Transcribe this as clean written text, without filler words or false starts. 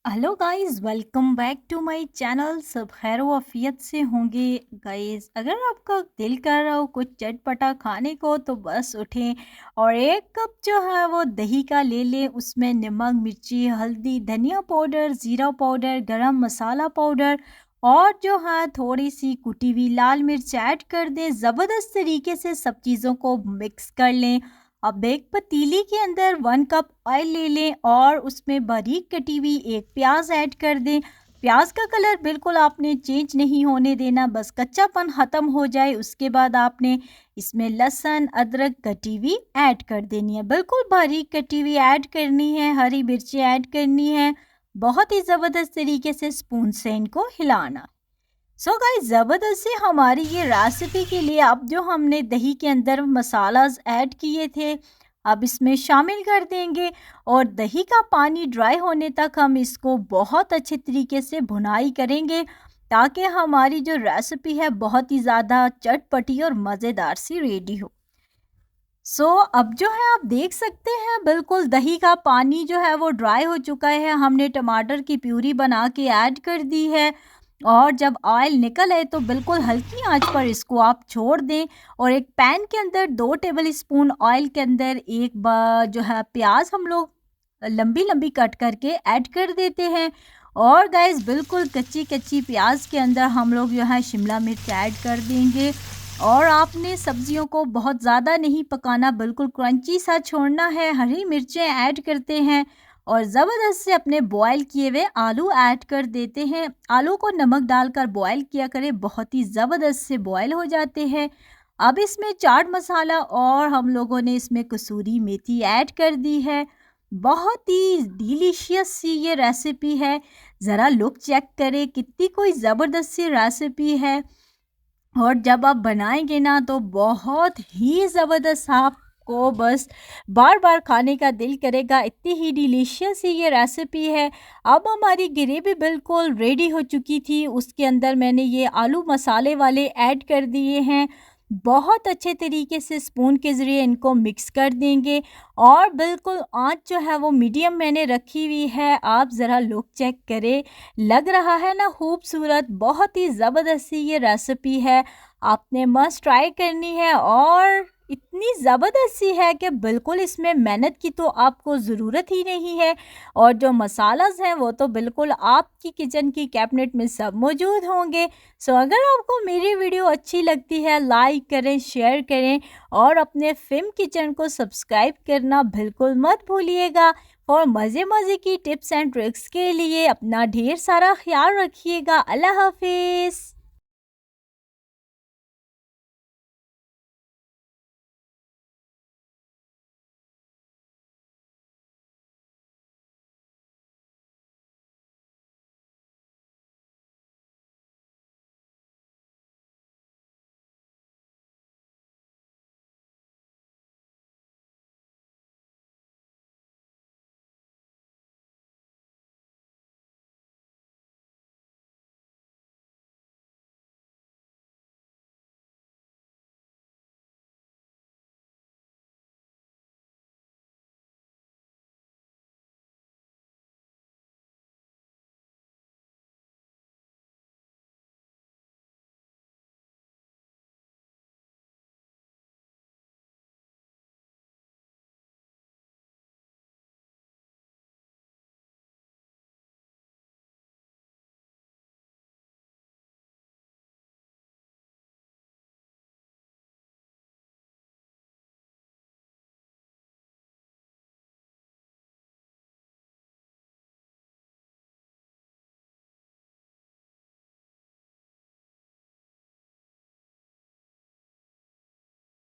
Hello guys, welcome back to my channel. सब खैर वाफियत से होंगे। गाइस, अगर आपका दिल कर रहा हो कुछ चटपटा खाने को तो बस उठें और एक कप जो है वो दही का ले लें। उसमें नमक, मिर्ची, हल्दी, धनिया पाउडर, ज़ीरा पाउडर, गरम मसाला पाउडर और जो है थोड़ी सी कुटी हुई लाल मिर्च ऐड कर दें। ज़बरदस्त तरीके से सब चीज़ों को मिक्स कर लें। अब एक पतीली के अंदर 1 कप ऑयल ले लें और उसमें बारीक कटी हुई एक प्याज ऐड कर दें। प्याज का कलर बिल्कुल आपने चेंज नहीं होने देना, बस कच्चापन ख़त्म हो जाए उसके बाद आपने इसमें लहसुन, अदरक कटी हुई ऐड कर देनी है। बिल्कुल बारीक कटी हुई ऐड करनी है। हरी मिर्ची ऐड करनी है। बहुत ही ज़बरदस्त तरीके से स्पून से इनको हिलाना। सो गाइस, ज़बरदस्ती हमारी ये रेसिपी के लिए अब जो हमने दही के अंदर मसालाज ऐड किए थे अब इसमें शामिल कर देंगे और दही का पानी ड्राई होने तक हम इसको बहुत अच्छे तरीके से भुनाई करेंगे ताकि हमारी जो रेसिपी है बहुत ही ज़्यादा चटपटी और मज़ेदार सी रेडी हो। अब जो है आप देख सकते हैं बिल्कुल दही का पानी जो है वो ड्राई हो चुका है। हमने टमाटर की प्यूरी बना के ऐड कर दी है और जब ऑयल निकल आए तो बिल्कुल हल्की आंच पर इसको आप छोड़ दें और एक पैन के अंदर 2 टेबल स्पून ऑयल के अंदर एक बार जो है प्याज हम लोग लंबी लंबी कट करके ऐड कर देते हैं। और गाइस, बिल्कुल कच्ची कच्ची प्याज के अंदर हम लोग जो है शिमला मिर्च ऐड कर देंगे और आपने सब्जियों को बहुत ज़्यादा नहीं पकाना, बिल्कुल क्रंची सा छोड़ना है। हरी मिर्चें ऐड करते हैं और ज़बरदस्त से अपने बॉयल किए हुए आलू ऐड कर देते हैं। आलू को नमक डालकर बॉयल किया करें, बहुत ही ज़बरदस्त से बॉयल हो जाते हैं। अब इसमें चाट मसाला और हम लोगों ने इसमें कसूरी मेथी ऐड कर दी है। बहुत ही डिलीशियस सी ये रेसिपी है। ज़रा लुक चेक करें, कितनी कोई ज़बरदस्त सी रेसिपी है और जब आप बनाएंगे ना तो बहुत ही ज़बरदस्त आपको बस बार बार खाने का दिल करेगा। इतनी ही डिलीशियस ही ये रेसिपी है। अब हमारी ग्रेवी बिल्कुल रेडी हो चुकी थी। उसके अंदर मैंने ये आलू मसाले वाले ऐड कर दिए हैं। बहुत अच्छे तरीके से स्पून के ज़रिए इनको मिक्स कर देंगे और बिल्कुल आंच जो है वो मीडियम मैंने रखी हुई है। आप ज़रा लुक चेक करें, लग रहा है ना खूबसूरत। बहुत ही ज़बरदस्त ये रेसिपी है, आपने मस्ट ट्राई करनी है और इतनी ज़बरदस्त सी है कि बिल्कुल इसमें मेहनत की तो आपको ज़रूरत ही नहीं है और जो मसालाज हैं वो तो बिल्कुल आपकी किचन की कैबिनेट में सब मौजूद होंगे। अगर आपको मेरी वीडियो अच्छी लगती है लाइक करें, शेयर करें और अपने फिल्म किचन को सब्सक्राइब करना बिल्कुल मत भूलिएगा। और मज़े मज़े की टिप्स एंड ट्रिक्स के लिए अपना ढेर सारा ख्याल रखिएगा। अल्लाह हाफिज़।